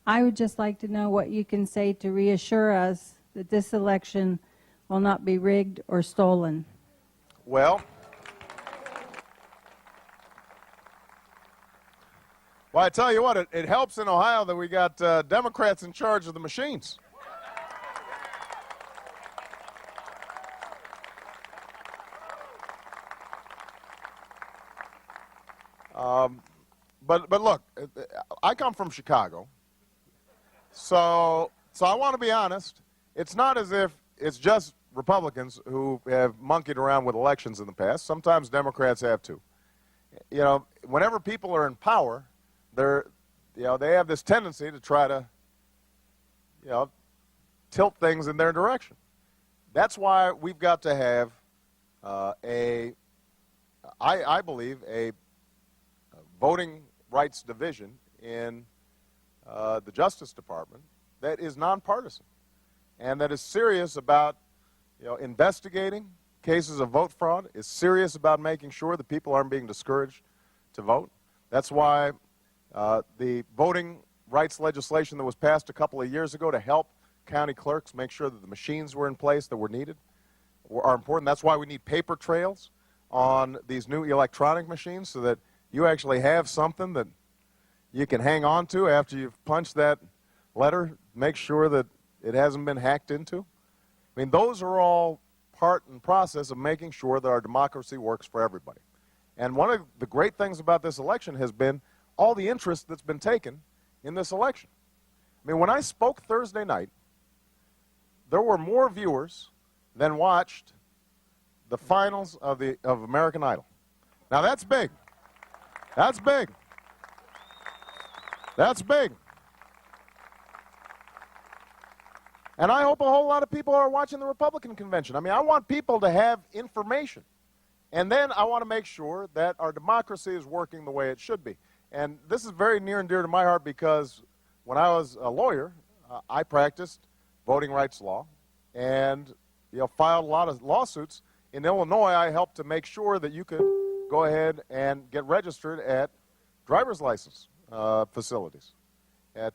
I would just like to know what you can say to reassure us that this election will not be rigged or stolen. Well, I tell you what, it helps in Ohio that we got Democrats in charge of the machines. But look, I come from Chicago, so I want to be honest. It's not as if it's just Republicans who have monkeyed around with elections in the past. Sometimes Democrats have too. You know, whenever people are in power, they have this tendency to try to, tilt things in their direction. That's why we've got to have I believe, a voting rights division in the Justice Department that is nonpartisan and that is serious about, investigating cases of vote fraud, is serious about making sure that people aren't being discouraged to vote. That's why the voting rights legislation that was passed a couple of years ago to help county clerks make sure that the machines were in place that were needed are important. That's why we need paper trails on these new electronic machines so that you actually have something that you can hang on to after you've punched that letter, make sure that it hasn't been hacked into. I mean, those are all part and process of making sure that our democracy works for everybody. And one of the great things about this election has been all the interest that's been taken in this election. I mean, when I spoke Thursday night, there were more viewers than watched the finals of American Idol. Now that's big. That's big. That's big. And I hope a whole lot of people are watching the Republican convention. I mean, I want people to have information. And then I want to make sure that our democracy is working the way it should be. And this is very near and dear to my heart because when I was a lawyer, I practiced voting rights law and filed a lot of lawsuits. In Illinois, I helped to make sure that you could go ahead and get registered at driver's license facilities, at